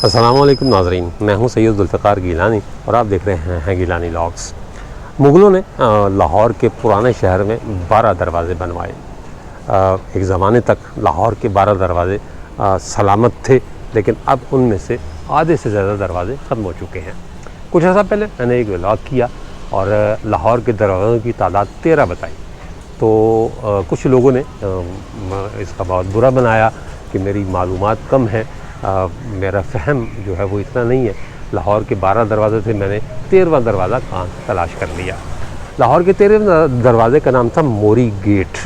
السلام علیکم ناظرین، میں ہوں سید ذوالفقار گیلانی اور آپ دیکھ رہے ہیں گیلانی لاگس۔ مغلوں نے لاہور کے پرانے شہر میں 12 دروازے بنوائے۔ ایک زمانے تک لاہور کے 12 دروازے سلامت تھے، لیکن اب ان میں سے آدھے سے زیادہ دروازے ختم ہو چکے ہیں۔ کچھ عرصہ پہلے میں نے ایک ولاگ کیا اور لاہور کے دروازوں کی تعداد 13 بتائی، تو کچھ لوگوں نے اس کا بہت برا بنایا کہ میری معلومات کم ہیں، میرا فہم جو ہے وہ اتنا نہیں ہے۔ لاہور کے 12 دروازے تھے، میں نے 13واں دروازہ کہاں تلاش کر لیا۔ لاہور کے 13ویں دروازے کا نام تھا موری گیٹ۔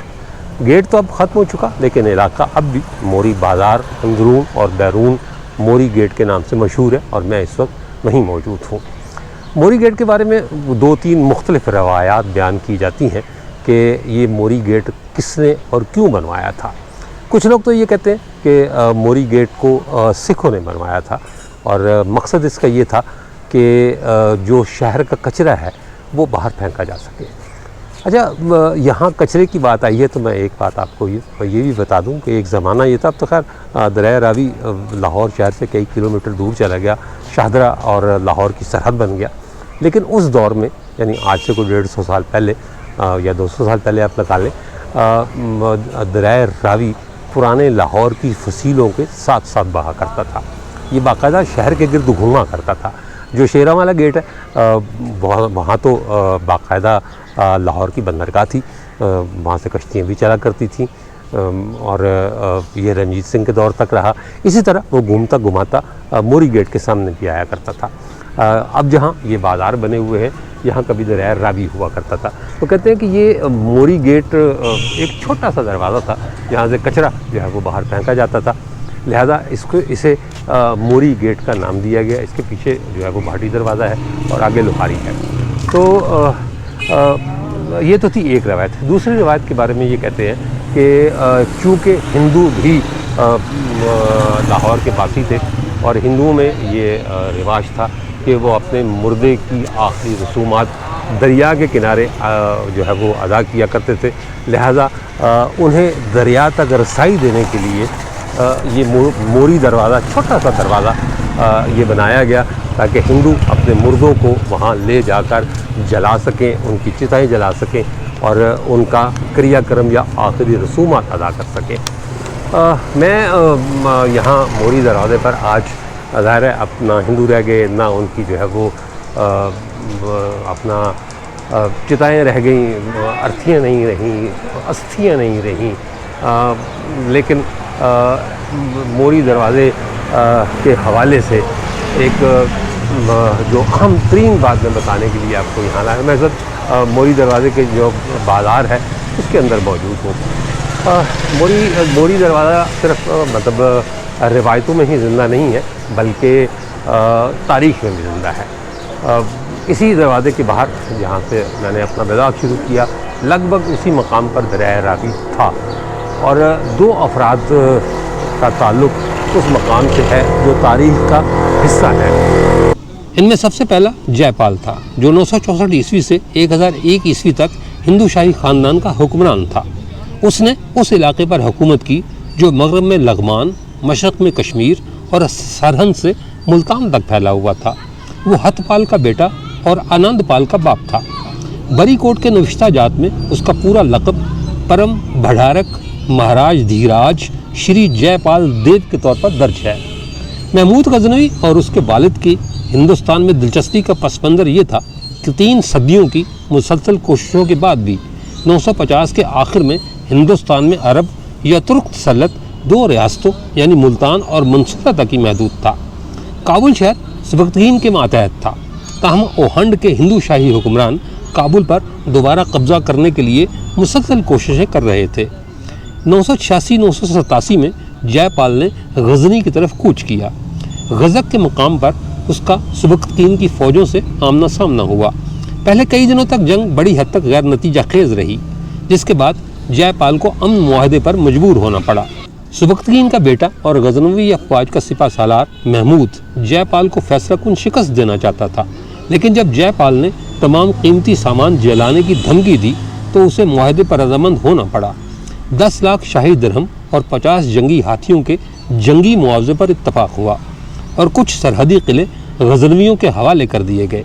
گیٹ تو اب ختم ہو چکا، لیکن علاقہ اب بھی موری بازار اندرون اور بیرون موری گیٹ کے نام سے مشہور ہے، اور میں اس وقت وہیں موجود ہوں۔ موری گیٹ کے بارے میں 2-3 مختلف روایات بیان کی جاتی ہیں کہ یہ موری گیٹ کس نے اور کیوں بنوایا تھا۔ کچھ لوگ تو یہ کہتے ہیں کہ موری گیٹ کو سکھوں نے بنوایا تھا، اور مقصد اس کا یہ تھا کہ جو شہر کا کچرا ہے وہ باہر پھینکا جا سکے۔ اچھا، یہاں کچرے کی بات آئی ہے تو میں ایک بات آپ کو یہ بھی بتا دوں کہ ایک زمانہ یہ تھا، اب تو خیر دریائے راوی لاہور شہر سے کئی کلومیٹر دور چلا گیا، شاہدرہ اور لاہور کی سرحد بن گیا، لیکن اس دور میں یعنی آج سے کوئی 150 سال پہلے یا 200 سال پہلے آپ لگا لیں، دریائے راوی پرانے لاہور کی فصیلوں کے ساتھ ساتھ بہا کرتا تھا۔ یہ باقاعدہ شہر کے گرد گھوما کرتا تھا۔ جو شیراں والا گیٹ ہے وہاں تو باقاعدہ لاہور کی بندرگاہ تھی، وہاں سے کشتیاں بھی چلا کرتی تھیں، اور یہ رنجیت سنگھ کے دور تک رہا۔ اسی طرح وہ گھومتا گھماتا موری گیٹ کے سامنے بھی آیا کرتا تھا۔ اب جہاں یہ بازار بنے ہوئے ہیں، یہاں کبھی دریائے راوی ہوا کرتا تھا۔ تو کہتے ہیں کہ یہ موری گیٹ ایک چھوٹا سا دروازہ تھا جہاں سے کچرا جو ہے وہ باہر پھینکا جاتا تھا، لہذا اسے موری گیٹ کا نام دیا گیا۔ اس کے پیچھے جو ہے وہ بھاٹی دروازہ ہے اور آگے لوہاری ہے۔ تو یہ تو تھی ایک روایت۔ دوسری روایت کے بارے میں یہ کہتے ہیں کہ چونکہ ہندو بھی لاہور کے باسی تھے، اور ہندوؤں میں یہ رواج تھا کہ وہ اپنے مردے کی آخری رسومات دریا کے کنارے جو ہے وہ ادا کیا کرتے تھے، لہذا انہیں دریا تک رسائی دینے کے لیے یہ موری دروازہ، چھوٹا سا دروازہ یہ بنایا گیا تاکہ ہندو اپنے مردوں کو وہاں لے جا کر جلا سکیں، ان کی چتائیں جلا سکیں اور ان کا کریا کرم یا آخری رسومات ادا کر سکیں۔ میں یہاں موری دروازے پر آج ظاہر ہے اپنا ہندو رہ گئے نہ، ان کی جو ہے وہ اپنا چتائیں رہ گئیں، ارتھیاں نہیں رہیں، استھیاں نہیں رہیں، لیکن موری دروازے کے حوالے سے ایک جو اہم ترین بات میں بتانے کے لیے آپ کو یہاں لایا، میں موری دروازے کے جو بازار ہے اس کے اندر موجود ہوں۔ موری دروازہ صرف مطلب روایتوں میں ہی زندہ نہیں ہے، بلکہ تاریخ میں بھی زندہ ہے۔ اسی دروازے کے باہر جہاں سے میں نے اپنا ولاگ شروع کیا، لگ بھگ اسی مقام پر دریائے راوی تھا، اور 2 افراد کا تعلق اس مقام سے ہے جو تاریخ کا حصہ ہے۔ ان میں سب سے پہلا جے پال تھا، جو 964 عیسوی سے 1001 عیسوی تک ہندو شاہی خاندان کا حکمران تھا۔ اس نے اس علاقے پر حکومت کی جو مغرب میں لغمان، مشرق میں کشمیر اور سرہند سے ملتان تک پھیلا ہوا تھا۔ وہ ہت پال کا بیٹا اور آنند پال کا باپ تھا۔ بری کوٹ کے نوشتہ جات میں اس کا پورا لقب پرم بھڈارک مہاراج دھیراج شری جے پال دیو کے طور پر درج ہے۔ محمود غزنوی اور اس کے والد کی ہندوستان میں دلچسپی کا پس منظر یہ تھا کہ 3 صدیوں کی مسلسل کوششوں کے بعد بھی 950 کے آخر میں ہندوستان میں عرب یا ترک تسلط 2 ریاستوں یعنی ملتان اور منصورہ تک ہی محدود تھا۔ کابل شہر سبکتگین کے ماتحت تھا، تاہم اوہنڈ کے ہندو شاہی حکمران کابل پر دوبارہ قبضہ کرنے کے لیے مسلسل کوششیں کر رہے تھے۔ 986-987 میں جے پال نے غزنی کی طرف کوچ کیا۔ غزک کے مقام پر اس کا سبکتگین کی فوجوں سے آمنا سامنا ہوا۔ پہلے کئی دنوں تک جنگ بڑی حد تک غیر نتیجہ خیز رہی، جس کے بعد جے پال کو امن معاہدے پر مجبور ہونا پڑا۔ سبکتگین کا بیٹا اور غزنوی افواج کا سپہ سالار محمود جے پال کو فیصلہ کن شکست دینا چاہتا تھا، لیکن جب جے پال نے تمام قیمتی سامان جلانے کی دھمکی دی تو اسے معاہدے پر رضامند ہونا پڑا۔ 10 لاکھ شاہی درہم اور 50 جنگی ہاتھیوں کے جنگی معاوضے پر اتفاق ہوا۔ اور کچھ سرحدی قلعے غزنویوں کے حوالے کر دیے گئے۔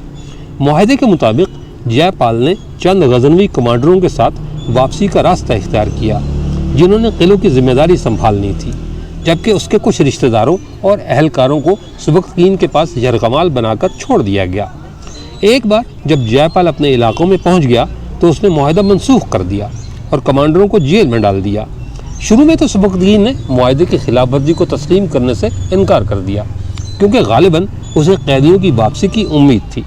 معاہدے کے مطابق جے پال نے چند غزنوی کمانڈروں کے ساتھ واپسی کا راستہ اختیار کیا جنہوں نے قلعوں کی ذمہ داری سنبھالنی تھی، جبکہ اس کے کچھ رشتہ داروں اور اہلکاروں کو سبکتگین کے پاس یرغمال بنا کر چھوڑ دیا گیا۔ ایک بار جب جے پال اپنے علاقوں میں پہنچ گیا تو اس نے معاہدہ منسوخ کر دیا اور کمانڈروں کو جیل میں ڈال دیا۔ شروع میں تو سبکتگین نے معاہدے کی خلاف ورزی کو تسلیم کرنے سے انکار کر دیا کیونکہ غالباً اسے قیدیوں کی واپسی کی امید تھی،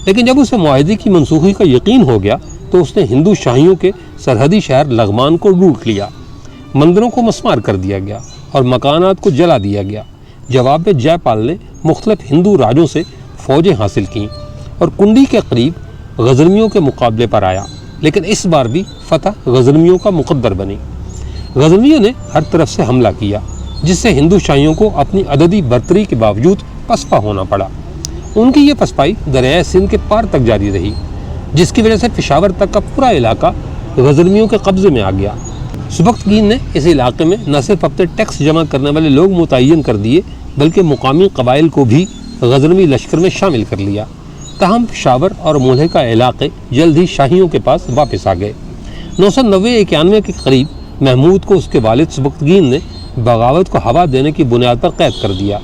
لیکن جب اسے معاہدے کی منسوخی کا یقین ہو گیا تو اس نے ہندو شاہیوں کے سرحدی شہر لغمان کو لوٹ لیا، مندروں کو مسمار کر دیا گیا اور مکانات کو جلا دیا گیا۔ جواب میں جے پال نے مختلف ہندو راجوں سے فوجیں حاصل کیں اور کنڈی کے قریب غزنویوں کے مقابلے پر آیا، لیکن اس بار بھی فتح غزنویوں کا مقدر بنی۔ غزنویوں نے ہر طرف سے حملہ کیا جس سے ہندو شاہیوں کو اپنی عددی برتری کے باوجود پسپا ہونا پڑا۔ ان کی یہ پسپائی دریائے سندھ کے پار تک جاری رہی، جس کی وجہ سے پشاور تک کا پورا علاقہ غزنویوں کے قبضے میں آ گیا۔ سبکتگین نے اس علاقے میں نہ صرف اپنے ٹیکس جمع کرنے والے لوگ متعین کر دیے بلکہ مقامی قبائل کو بھی غزنوی لشکر میں شامل کر لیا۔ تاہم پشاور اور ملحقہ علاقے جلد ہی شاہیوں کے پاس واپس آ گئے۔ 990-91 کے قریب محمود کو اس کے والد سبکتگین نے بغاوت کو ہوا دینے کی بنیاد پر قید کر دیا۔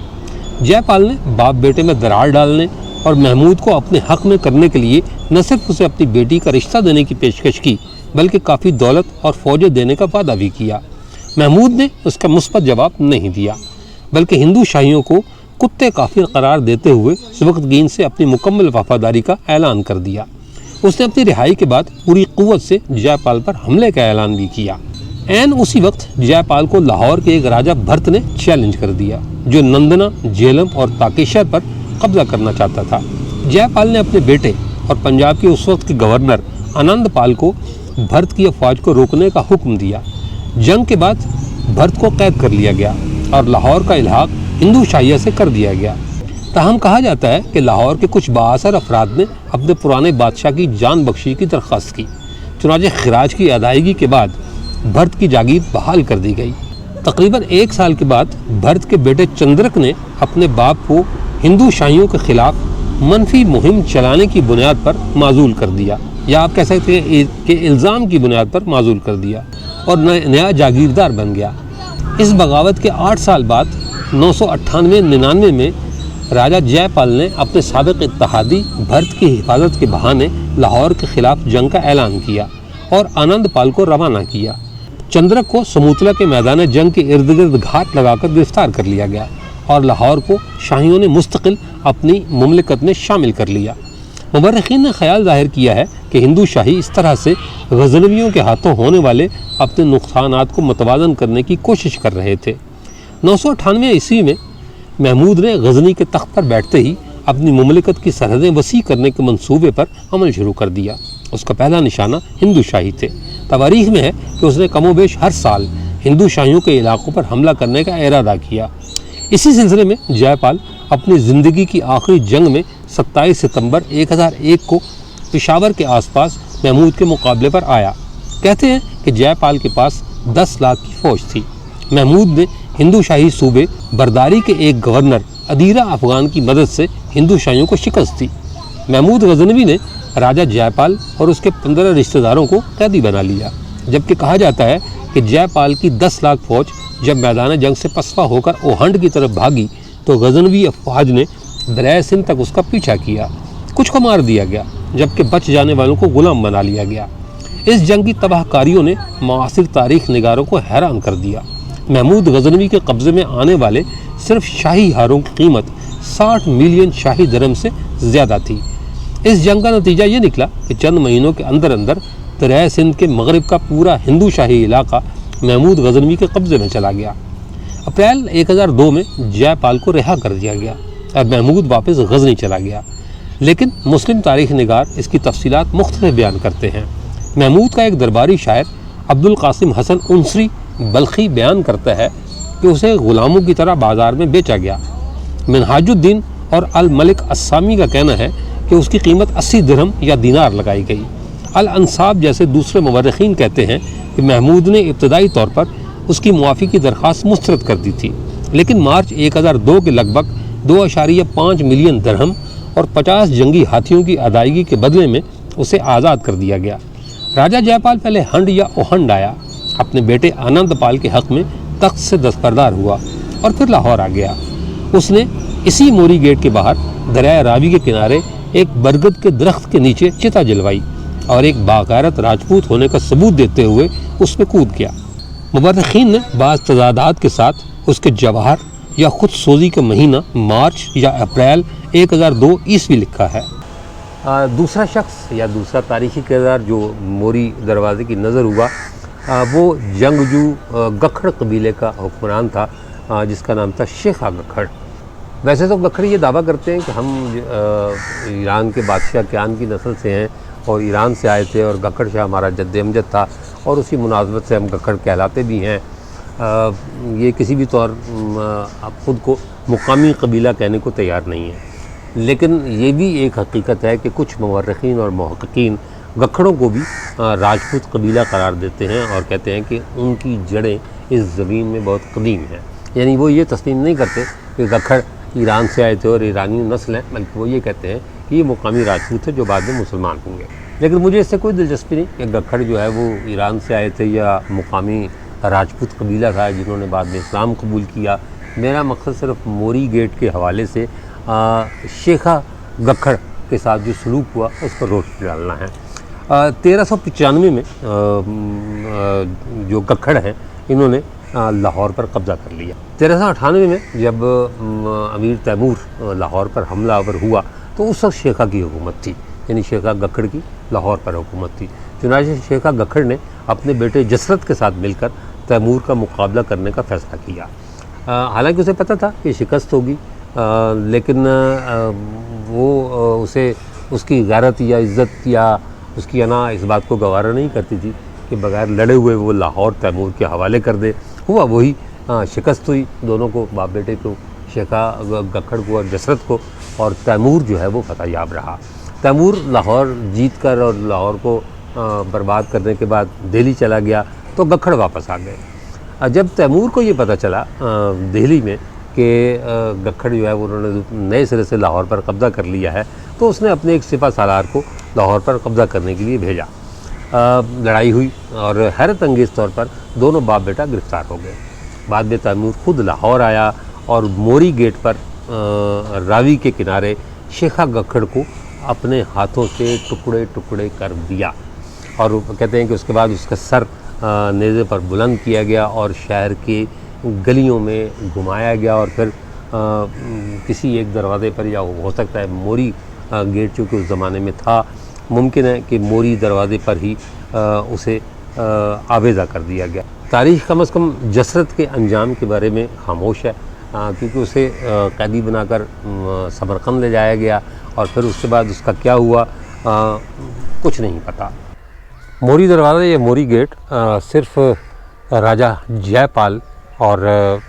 جے پال نے باپ بیٹے میں درار ڈالنے اور محمود کو اپنے حق میں کرنے کے لیے نہ صرف اسے اپنی بیٹی کا رشتہ دینے کی پیشکش کی بلکہ کافی دولت اور فوجیں دینے کا وعدہ بھی کیا۔ محمود نے اس کا مثبت جواب نہیں دیا بلکہ ہندو شاہیوں کو کتے کافر قرار دیتے ہوئے سبکتگین سے اپنی مکمل وفاداری کا اعلان کر دیا۔ اس نے اپنی رہائی کے بعد پوری قوت سے جے پال پر حملے کا اعلان بھی کیا۔ عین اسی وقت جے پال کو لاہور کے ایک راجہ بھرت نے چیلنج کر دیا جو نندنا، جیلم اور تاکیشور پر قبضہ کرنا چاہتا تھا۔ جے پال نے اپنے بیٹے اور پنجاب کے اس وقت کے گورنر آنند پال کو بھرت کی افواج کو روکنے کا حکم دیا۔ جنگ کے بعد بھرت کو قید کر لیا گیا اور لاہور کا الحاق ہندو شاہیہ سے کر دیا گیا۔ تاہم کہا جاتا ہے کہ لاہور کے کچھ بااثر افراد نے اپنے پرانے بادشاہ کی جان بخشی کی درخواست کی، چنانچہ خراج کی ادائیگی کے بعد بھرت کی جاگیر بحال کر دی گئی۔ تقریباً 1 سال کے بعد بھرت کے بیٹے چندرک نے اپنے باپ کو ہندو شاہیوں کے خلاف منفی مہم چلانے کی بنیاد پر معزول کر دیا، یا آپ کہہ سکتے ہیں کہ الزام کی بنیاد پر معزول کر دیا اور نیا جاگیردار بن گیا۔ اس بغاوت کے 8 سال بعد 998-99 میں راجہ جے پال نے اپنے سابق اتحادی بھرت کی حفاظت کے بہانے لاہور کے خلاف جنگ کا اعلان کیا اور آنند پال کو روانہ کیا۔ چندرک کو سموتلا کے میدان جنگ کے ارد گرد گھات لگا کر گرفتار کر لیا گیا اور لاہور کو شاہیوں نے مستقل اپنی مملکت میں شامل کر لیا۔ مورخین نے خیال ظاہر کیا ہے کہ ہندو شاہی اس طرح سے غزنویوں کے ہاتھوں ہونے والے اپنے نقصانات کو متوازن کرنے کی کوشش کر رہے تھے۔ 998 عیسوی میں محمود نے غزنی کے تخت پر بیٹھتے ہی اپنی مملکت کی سرحدیں وسیع کرنے کے منصوبے پر عمل شروع کر دیا۔ اس کا پہلا نشانہ ہندو شاہی تھے۔ تواریخ میں ہے کہ اس نے کم و بیش ہر سال ہندو شاہیوں کے علاقوں پر حملہ کرنے کا ارادہ کیا۔ اسی سلسلے میں جے پال اپنی زندگی کی آخری جنگ میں 27 ستمبر 1001 کو پشاور کے آس پاس محمود کے مقابلے پر آیا۔ کہتے ہیں کہ جے پال کے پاس 10 لاکھ کی فوج تھی۔ محمود نے ہندو شاہی صوبے برداری کے ایک گورنر ادیرہ افغان کی مدد سے ہندو شاہیوں کو شکست دی۔ محمود غزنوی نے راجہ جے پال اور اس کے 15 رشتہ داروں کو قیدی بنا لیا، جبکہ کہا جاتا ہے کہ جے پال کی 10 لاکھ فوج جب میدان جنگ سے پسپا ہو کر اوہنڈ کی طرف بھاگی تو غزنوی افواج نے دریائے سندھ تک اس کا پیچھا کیا۔ کچھ کو مار دیا گیا جبکہ بچ جانے والوں کو غلام بنا لیا گیا۔ اس جنگ کی تباہ کاریوں نے معاصر تاریخ نگاروں کو حیران کر دیا۔ محمود غزنوی کے قبضے میں آنے والے صرف شاہی ہاروں کی قیمت 60 ملین شاہی درہم سے زیادہ تھی۔ اس جنگ کا نتیجہ یہ نکلا کہ چند مہینوں کے اندر اندر دریائے سندھ کے مغرب کا پورا ہندو شاہی علاقہ محمود غزنوی کے قبضے میں چلا گیا۔ اپریل 1002 میں جے پال کو رہا کر دیا گیا اور محمود واپس غزنی چلا گیا، لیکن مسلم تاریخ نگار اس کی تفصیلات مختلف بیان کرتے ہیں۔ محمود کا ایک درباری شاعر عبدالقاسم حسن عنصری بلخی بیان کرتا ہے کہ اسے غلاموں کی طرح بازار میں بیچا گیا۔ منہاج الدین اور الملک السامی کا کہنا ہے کہ اس کی قیمت 80 درہم یا دینار لگائی گئی۔ الانصاب جیسے دوسرے مورخین کہتے ہیں کہ محمود نے ابتدائی طور پر اس کی معافی کی درخواست مسترد کر دی تھی، لیکن مارچ 1002 کے لگ بھگ 2.5 ملین درہم اور 50 جنگی ہاتھیوں کی ادائیگی کے بدلے میں اسے آزاد کر دیا گیا۔ راجہ جے پال پہلے ہنڈ یا اوہنڈ آیا، اپنے بیٹے آنند پال کے حق میں تخت سے دستبردار ہوا اور پھر لاہور آ گیا۔ اس نے اسی موری گیٹ کے باہر دریائے راوی کے کنارے ایک برگد کے درخت کے نیچے چتا جلوائی اور ایک باغیرت راجپوت ہونے کا ثبوت دیتے ہوئے اس میں کود گیا۔ مورخین نے بعض تضادات کے ساتھ اس کے جواہر یا خود سوزی کا مہینہ مارچ یا اپریل 1002 عیسوی لکھا ہے۔ دوسرا شخص یا دوسرا تاریخی کردار جو موری دروازے کی نظر ہوا وہ جنگجو گکھڑ قبیلے کا حکمران تھا جس کا نام تھا شیخا گکھڑ۔ ویسے تو گکھڑ یہ دعویٰ کرتے ہیں کہ ہم ایران کے بادشاہ کیان کی نسل سے ہیں اور ایران سے آئے تھے اور گکھڑ شاہ ہمارا جد امجد تھا اور اسی مناسبت سے ہم گکھڑ کہلاتے بھی ہیں۔ یہ کسی بھی طور خود کو مقامی قبیلہ کہنے کو تیار نہیں ہے، لیکن یہ بھی ایک حقیقت ہے کہ کچھ مورخین اور محققین گکھڑوں کو بھی راجپوت قبیلہ قرار دیتے ہیں اور کہتے ہیں کہ ان کی جڑیں اس زمین میں بہت قدیم ہیں۔ یعنی وہ یہ تسلیم نہیں کرتے کہ گکھڑ ایران سے آئے تھے اور ایرانی نسل ہیں، بلکہ وہ یہ کہتے ہیں کہ یہ مقامی راجپوت ہے جو بعد میں مسلمان ہوں گے۔ لیکن مجھے اس سے کوئی دلچسپی نہیں کہ گکھڑ جو ہے وہ ایران سے آئے تھے یا مقامی راجپوت قبیلہ تھا جنہوں نے بعد میں اسلام قبول کیا۔ میرا مقصد صرف موری گیٹ کے حوالے سے شیخا گکھڑ کے ساتھ جو سلوک ہوا اس پر روشنی ڈالنا ہے۔ 1395 میں جو گکھڑ ہیں انہوں نے لاہور پر قبضہ کر لیا۔ 1398 میں جب امیر تیمور لاہور پر حملہ آور ہوا تو اس وقت شیخا کی حکومت تھی، یعنی شیخا گکھڑ کی لاہور پر حکومت تھی۔ چنانچہ شیخا گکھڑ نے اپنے بیٹے جسرت کے ساتھ مل کر تیمور کا مقابلہ کرنے کا فیصلہ کیا۔ حالانکہ اسے پتہ تھا کہ شکست ہوگی، لیکن وہ اس کی غیرت یا عزت یا اس کی انا اس بات کو گوارا نہیں کرتی تھی کہ بغیر لڑے ہوئے وہ لاہور تیمور کے حوالے کر دے۔ ہوا وہی، شکست ہوئی دونوں کو، باپ بیٹے کو، شیخا گکھڑ کو اور جسرت کو، اور تیمور جو ہے وہ فتح یاب رہا۔ تیمور لاہور جیت کر اور لاہور کو برباد کرنے کے بعد دہلی چلا گیا تو گکھڑ واپس آ گئے۔ جب تیمور کو یہ پتہ چلا دہلی میں کہ گکھڑ جو ہے وہ انہوں نے نئے سرے سے لاہور پر قبضہ کر لیا ہے تو اس نے اپنے ایک سپہ سالار کو لاہور پر قبضہ کرنے کے لیے بھیجا۔ لڑائی ہوئی اور حیرت انگیز طور پر دونوں باپ بیٹا گرفتار ہو گئے۔ بعد میں تیمور خود لاہور آیا اور موری گیٹ پر راوی کے کنارے شیخا گکھڑ کو اپنے ہاتھوں سے ٹکڑے ٹکڑے کر دیا، اور کہتے ہیں کہ اس کے بعد اس کا سر نیزے پر بلند کیا گیا اور شہر کی گلیوں میں گھمایا گیا، اور پھر کسی ایک دروازے پر، یا ہو سکتا ہے موری گیٹ چونکہ اس زمانے میں تھا، ممکن ہے کہ موری دروازے پر ہی اسے آویزہ کر دیا گیا۔ تاریخ کم از کم جسرت کے انجام کے بارے میں خاموش ہے، کیونکہ اسے قیدی بنا کر سمرقند لے جایا گیا اور پھر اس کے بعد اس کا کیا ہوا کچھ نہیں پتہ۔ موری دروازہ یا موری گیٹ صرف راجہ جے پال اور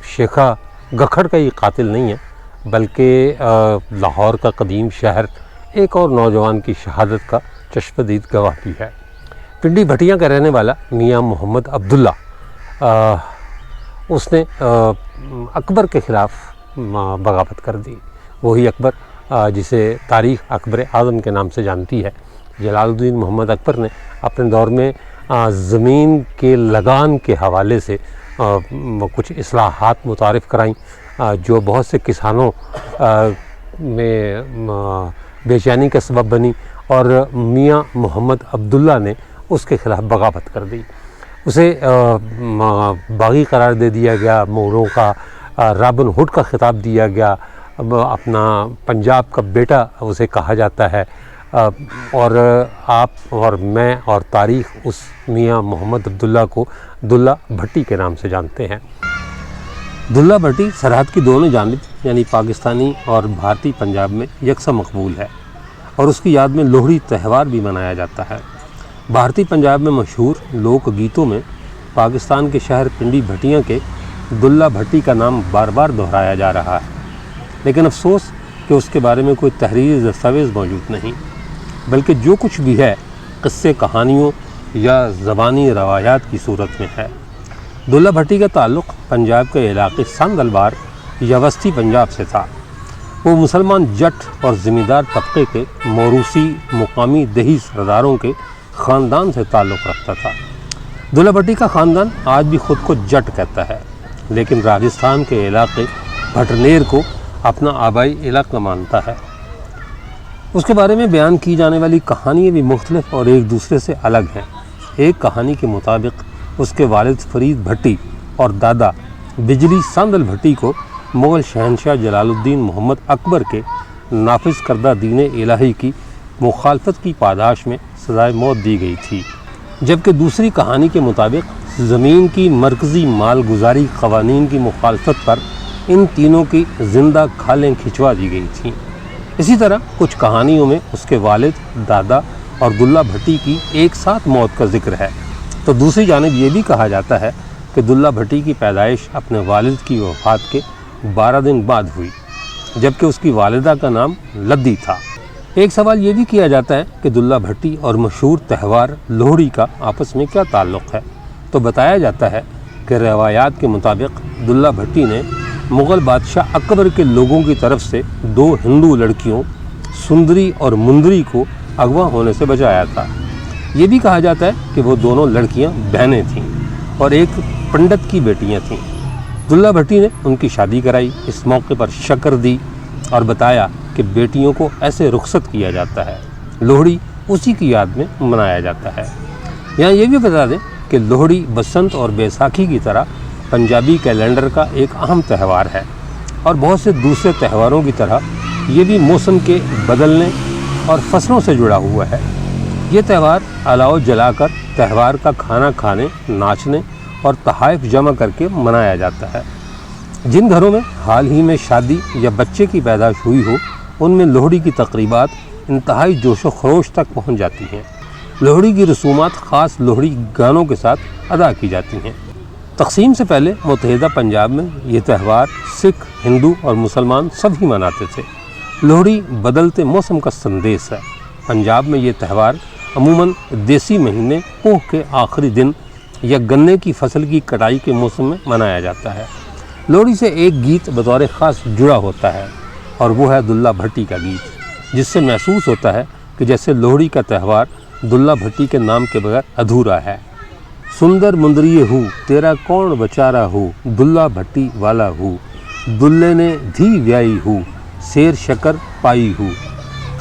شیخا گکھڑ کا ہی قاتل نہیں ہے، بلکہ لاہور کا قدیم شہر ایک اور نوجوان کی شہادت کا چشمدید گواہ بھی ہے۔ پنڈی بھٹیاں کا رہنے والا میاں محمد عبداللہ، اس نے اکبر کے خلاف بغاوت کر دی۔ وہی اکبر جسے تاریخ اکبر اعظم کے نام سے جانتی ہے۔ جلال الدین محمد اکبر نے اپنے دور میں زمین کے لگان کے حوالے سے کچھ اصلاحات متعارف کرائیں جو بہت سے کسانوں میں بے چینی کا سبب بنی، اور میاں محمد عبداللہ نے اس کے خلاف بغاوت کر دی۔ اسے باغی قرار دے دیا گیا، مغلوں کا رابن ہوڈ کا خطاب دیا گیا، اپنا پنجاب کا بیٹا اسے کہا جاتا ہے، اور آپ اور میں اور تاریخ اس میاں محمد عبداللہ کو دلہ بھٹی کے نام سے جانتے ہیں۔ دلہ بھٹی سرحد کی دونوں جانب یعنی پاکستانی اور بھارتی پنجاب میں یکساں مقبول ہے، اور اس کی یاد میں لوہڑی تہوار بھی منایا جاتا ہے۔ بھارتی پنجاب میں مشہور لوک گیتوں میں پاکستان کے شہر پنڈی بھٹیاں کے دلہ بھٹی کا نام بار بار دہرایا جا رہا ہے، لیکن افسوس کہ اس کے بارے میں کوئی تحریری دستاویز موجود نہیں، بلکہ جو کچھ بھی ہے قصے کہانیوں یا زبانی روایات کی صورت میں ہے۔ دلہ بھٹی کا تعلق پنجاب کے علاقے سندلبار یا وسطی پنجاب سے تھا۔ وہ مسلمان جٹ اور زمیندار طبقے کے موروثی مقامی دیہی سرداروں کے خاندان سے تعلق رکھتا تھا۔ دلہ بھٹی کا خاندان آج بھی خود کو جٹ کہتا ہے، لیکن راجستھان کے علاقے بھٹنیر کو اپنا آبائی علاقہ مانتا ہے۔ اس کے بارے میں بیان کی جانے والی کہانیاں بھی مختلف اور ایک دوسرے سے الگ ہیں۔ ایک کہانی کے مطابق اس کے والد فرید بھٹی اور دادا بجلی ساندل بھٹی کو مغل شہنشاہ جلال الدین محمد اکبر کے نافذ کردہ دین الہی کی مخالفت کی پاداش میں سزائے موت دی گئی تھی، جبکہ دوسری کہانی کے مطابق زمین کی مرکزی مال گزاری قوانین کی مخالفت پر ان تینوں کی زندہ کھالیں کھنچوا دی گئی تھیں۔ اسی طرح کچھ کہانیوں میں اس کے والد، دادا اور دلہ بھٹی کی ایک ساتھ موت کا ذکر ہے، تو دوسری جانب یہ بھی کہا جاتا ہے کہ دلہ بھٹی کی پیدائش اپنے والد کی وفات کے 12 دن بعد ہوئی، جبکہ اس کی والدہ کا نام لدی تھا۔ ایک سوال یہ بھی کیا جاتا ہے کہ دلہ بھٹی اور مشہور تہوار لوہڑی کا آپس میں کیا تعلق ہے، تو بتایا جاتا ہے کہ روایات کے مطابق دلہ بھٹی نے مغل بادشاہ اکبر کے لوگوں کی طرف سے 2 ہندو لڑکیوں سندری اور مندری کو اغوا ہونے سے بچایا تھا۔ یہ بھی کہا جاتا ہے کہ وہ دونوں لڑکیاں بہنیں تھیں اور ایک پنڈت کی بیٹیاں تھیں۔ دلہ بھٹی نے ان کی شادی کرائی، اس موقع پر شکر دی اور بتایا کہ بیٹیوں کو ایسے رخصت کیا جاتا ہے۔ لوہڑی اسی کی یاد میں منایا جاتا ہے۔ یہاں یہ بھی بتا دیں کہ لوہڑی بسنت اور بیساکھی کی طرح پنجابی کیلنڈر کا ایک اہم تہوار ہے، اور بہت سے دوسرے تہواروں کی طرح یہ بھی موسم کے بدلنے اور فصلوں سے جڑا ہوا ہے۔ یہ تہوار الاؤ جلا کر تہوار کا کھانا کھانے، ناچنے اور تحائف جمع کر کے منایا جاتا ہے۔ جن گھروں میں حال ہی میں شادی یا بچے کی پیدائش ہوئی ہو، ان میں لوہڑی کی تقریبات انتہائی جوش و خروش تک پہنچ جاتی ہیں۔ لوہڑی کی رسومات خاص لوہڑی گانوں کے ساتھ ادا کی جاتی ہیں۔ تقسیم سے پہلے متحدہ پنجاب میں یہ تہوار سکھ، ہندو اور مسلمان سب ہی مناتے تھے۔ لوہڑی بدلتے موسم کا سندیش ہے۔ پنجاب میں یہ تہوار عموماً دیسی مہینے پوہ کے آخری دن یا گنے کی فصل کی کٹائی کے موسم میں منایا جاتا ہے۔ لوہڑی سے ایک گیت بطور خاص جڑا ہوتا ہے، اور وہ ہے دلہ بھٹی کا گیت، جس سے محسوس ہوتا ہے کہ جیسے لوہڑی کا تہوار دلہ بھٹی کے نام کے بغیر ادھورا ہے۔ سندر مندریے ہو تیرا کون بچارا ہو، دلہ بھٹی والا ہو، دلے نے دھی ویائی ہو، شیر شکر پائی ہو۔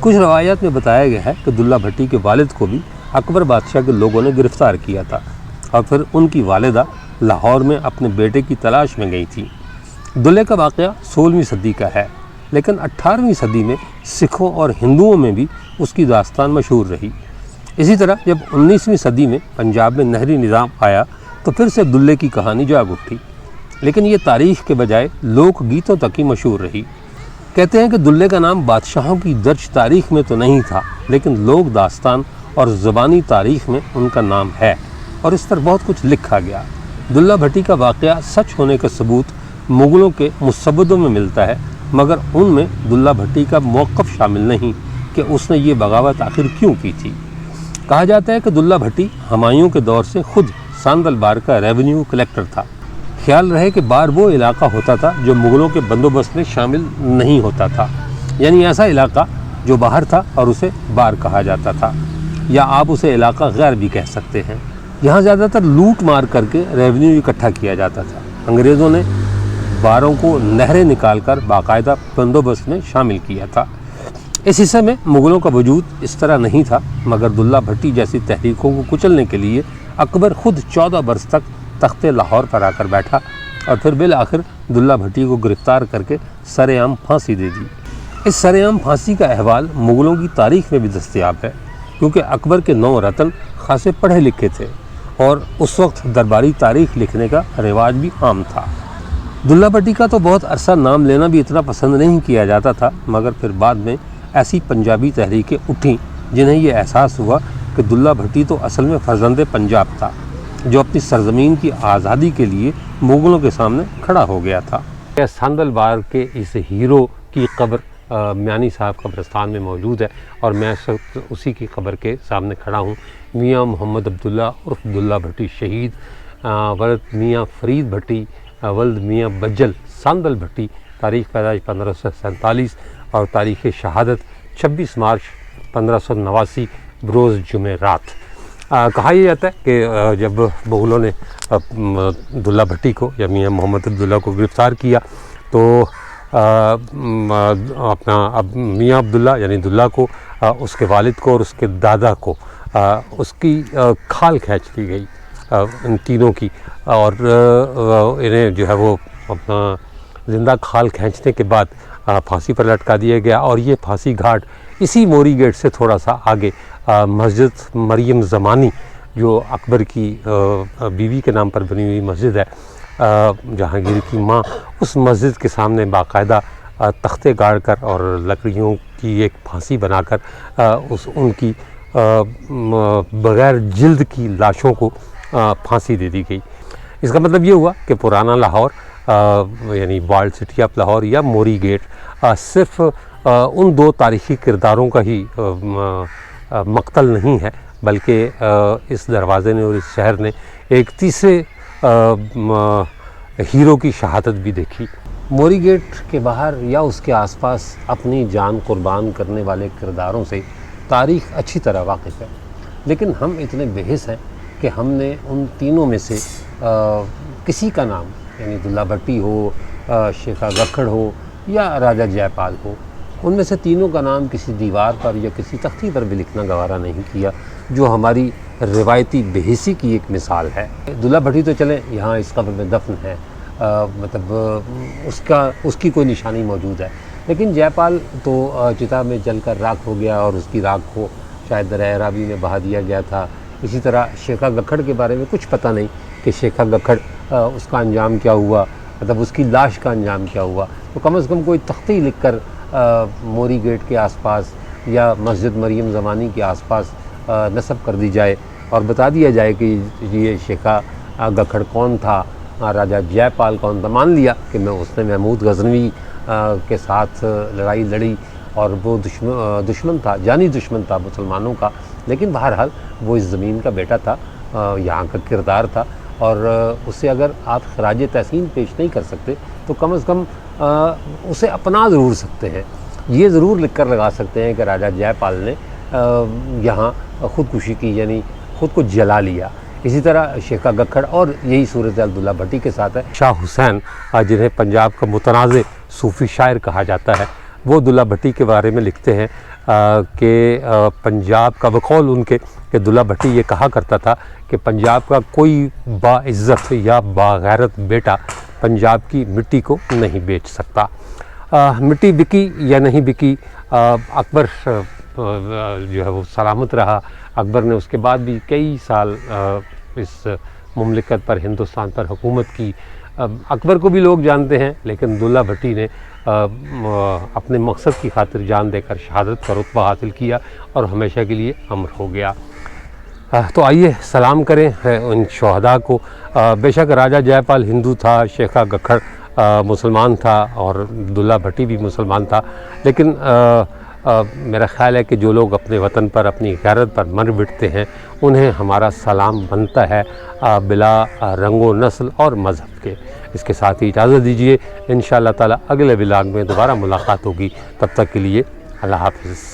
کچھ روایات میں بتایا گیا ہے کہ دلہ بھٹی کے والد کو بھی اکبر بادشاہ کے لوگوں نے گرفتار کیا تھا، اور پھر ان کی والدہ لاہور میں اپنے بیٹے کی تلاش میں گئی تھی۔ دلے کا واقعہ 16ویں صدی کا ہے، لیکن 18ویں صدی میں سکھوں اور ہندوؤں میں بھی اس کی داستان مشہور رہی۔ اسی طرح جب 19ویں صدی میں پنجاب میں نہری نظام آیا تو پھر سے دلے کی کہانی جاگ اٹھی، لیکن یہ تاریخ کے بجائے لوک گیتوں تک ہی مشہور رہی۔ کہتے ہیں کہ دلے کا نام بادشاہوں کی درج تاریخ میں تو نہیں تھا، لیکن لوک داستان اور زبانی تاریخ میں ان کا نام ہے، اور اس پر بہت کچھ لکھا گیا۔ دلہ بھٹی کا واقعہ سچ ہونے کا ثبوت مغلوں کے مصودوں میں ملتا ہے، مگر ان میں دلہ بھٹی کا موقف شامل نہیں کہ اس نے یہ بغاوت آخر کیوں کی تھی۔ کہا جاتا ہے کہ دلہ بھٹی ہمایوں کے دور سے خود ساندل بار کا ریونیو کلیکٹر تھا۔ خیال رہے کہ بار وہ علاقہ ہوتا تھا جو مغلوں کے بندوبست میں شامل نہیں ہوتا تھا، یعنی ایسا علاقہ جو باہر تھا اور اسے بار کہا جاتا تھا، یا آپ اسے علاقہ غیر بھی کہہ سکتے ہیں۔ یہاں زیادہ تر لوٹ مار کر کے ریونیو اکٹھا کیا جاتا تھا۔ انگریزوں نے باروں کو نہریں نکال کر باقاعدہ بندوبست میں شامل کیا تھا۔ اس حصے میں مغلوں کا وجود اس طرح نہیں تھا، مگر دلہ بھٹی جیسی تحریکوں کو کچلنے کے لیے اکبر خود 14 برس تک تخت لاہور پر آ کر بیٹھا، اور پھر بالآخر دلہ بھٹی کو گرفتار کر کے سر عام پھانسی دے دی۔ اس سر عام پھانسی کا احوال مغلوں کی تاریخ میں بھی دستیاب ہے، کیونکہ اکبر کے 9 رتن خاصے پڑھے لکھے تھے، اور اس وقت درباری تاریخ لکھنے کا رواج بھی عام تھا۔ دلہ بھٹی کا تو بہت عرصہ نام لینا بھی اتنا پسند نہیں کیا جاتا تھا، مگر پھر بعد میں ایسی پنجابی تحریکیں اٹھیں جنہیں یہ احساس ہوا کہ دلہ بھٹی تو اصل میں فرزند پنجاب تھا، جو اپنی سرزمین کی آزادی کے لیے مغلوں کے سامنے کھڑا ہو گیا تھا۔ ساندل بار کے اس ہیرو کی قبر میانی صاحب قبرستان میں موجود ہے، اور میں اس وقت اسی کی قبر کے سامنے کھڑا ہوں۔ میاں محمد عبداللہ عرف دلہ بھٹی شہید، ولد میاں فرید بھٹی، ولد میاں بجل ساندل بھٹی تاریخ پیدائش 1547 اور تاریخ شہادت 26 مارچ 1589 بروز جمعرات۔ کہا یہ جاتا ہے کہ جب مغلوں نے عبداللہ بھٹی کو یا میاں محمد عبداللہ کو گرفتار کیا تو اپنا میاں عبداللہ یعنی عبداللہ کو، اس کے والد کو اور اس کے دادا کو اس کی کھال کھینچ لی گئی، ان تینوں کی، اور انہیں جو ہے وہ اپنا زندہ کھال کھینچنے کے بعد پھانسی پر لٹکا دیا گیا۔ اور یہ پھانسی گھاٹ اسی موری گیٹ سے تھوڑا سا آگے مسجد مریم زمانی جو اکبر کی بیوی کے نام پر بنی ہوئی مسجد ہے، جہانگیر کی ماں، اس مسجد کے سامنے باقاعدہ تختے گاڑ کر اور لکڑیوں کی ایک پھانسی بنا کر ان کی بغیر جلد کی لاشوں کو پھانسی دے دی گئی۔ اس کا مطلب یہ ہوا کہ پرانا لاہور یعنی والڈ سٹی آف لاہور یا موری گیٹ صرف ان دو تاریخی کرداروں کا ہی مقتل نہیں ہے، بلکہ اس دروازے نے اور اس شہر نے ایک تیسرے ہیرو کی شہادت بھی دیکھی۔ موری گیٹ کے باہر یا اس کے آس پاس اپنی جان قربان کرنے والے کرداروں سے تاریخ اچھی طرح واقف ہے، لیکن ہم اتنے بے حس ہیں کہ ہم نے ان تینوں میں سے کسی کا نام یعنی عبداللہ بھٹی ہو، شیخا گکھڑ ہو یا راجہ جے پال ہو، ان میں سے تینوں کا نام کسی دیوار پر یا کسی تختی پر بھی لکھنا گوارا نہیں کیا، جو ہماری روایتی بے حسی کی ایک مثال ہے۔ عبداللہ بھٹی تو چلیں یہاں اس قبر میں دفن ہے، مطلب اس کی کوئی نشانی موجود ہے، لیکن جے پال تو چتا میں جل کر راکھ ہو گیا اور اس کی راکھ کو شاید دریا رابی میں بہا دیا گیا تھا۔ اسی طرح شیخا گکھڑ کے بارے میں کچھ پتہ نہیں کہ شیخا گکھڑ اس کا انجام کیا ہوا، مطلب اس کی لاش کا انجام کیا ہوا، تو کم از کم کوئی تختی لکھ کر موری گیٹ کے آس پاس یا مسجد مریم زمانی کے آس پاس نصب کر دی جائے اور بتا دیا جائے کہ یہ شیخا گکھڑ کون تھا، راجہ جے پال کون تھا۔ مان لیا کہ اس نے محمود غزنوی کے ساتھ لڑائی لڑی اور وہ دشمن تھا، جانی دشمن تھا مسلمانوں کا، لیکن بہرحال وہ اس زمین کا بیٹا تھا، یہاں کا کردار تھا، اور اسے اگر آپ خراج تحسین پیش نہیں کر سکتے تو کم از کم اسے اپنا ضرور سکتے ہیں، یہ ضرور لکھ کر لگا سکتے ہیں کہ راجہ جے پال نے یہاں خودکشی کی، یعنی خود کو جلا لیا۔ اسی طرح شیخا گکھڑ اور یہی صورت عبداللہ بھٹی کے ساتھ ہے۔ شاہ حسین جنہیں پنجاب کا متنازع صوفی شاعر کہا جاتا ہے، وہ عبداللہ بھٹی کے بارے میں لکھتے ہیں کہ پنجاب کا بقول ان کے کہ عبداللہ بھٹی یہ کہا کرتا تھا کہ پنجاب کا کوئی باعزت یا باغیرت بیٹا پنجاب کی مٹی کو نہیں بیچ سکتا۔ مٹی بکی یا نہیں بکی، اکبر جو ہے وہ سلامت رہا۔ اکبر نے اس کے بعد بھی کئی سال اس مملکت پر، ہندوستان پر حکومت کی۔ اکبر کو بھی لوگ جانتے ہیں، لیکن عبداللہ بھٹی نے اپنے مقصد کی خاطر جان دے کر شہادت کا رتبہ حاصل کیا اور ہمیشہ کے لیے امر ہو گیا۔ تو آئیے سلام کریں ان شہداء کو۔ بے شک راجہ جے پال ہندو تھا، شیخا گکھڑ مسلمان تھا اور عبداللہ بھٹی بھی مسلمان تھا، لیکن میرا خیال ہے کہ جو لوگ اپنے وطن پر، اپنی غیرت پر مر مٹتے ہیں، انہیں ہمارا سلام بنتا ہے بلا رنگ و نسل اور مذہب کے۔ اس کے ساتھ ہی اجازت دیجیے، انشاءاللہ تعالی اگلے ولاگ میں دوبارہ ملاقات ہوگی، تب تک کے لیے اللہ حافظ۔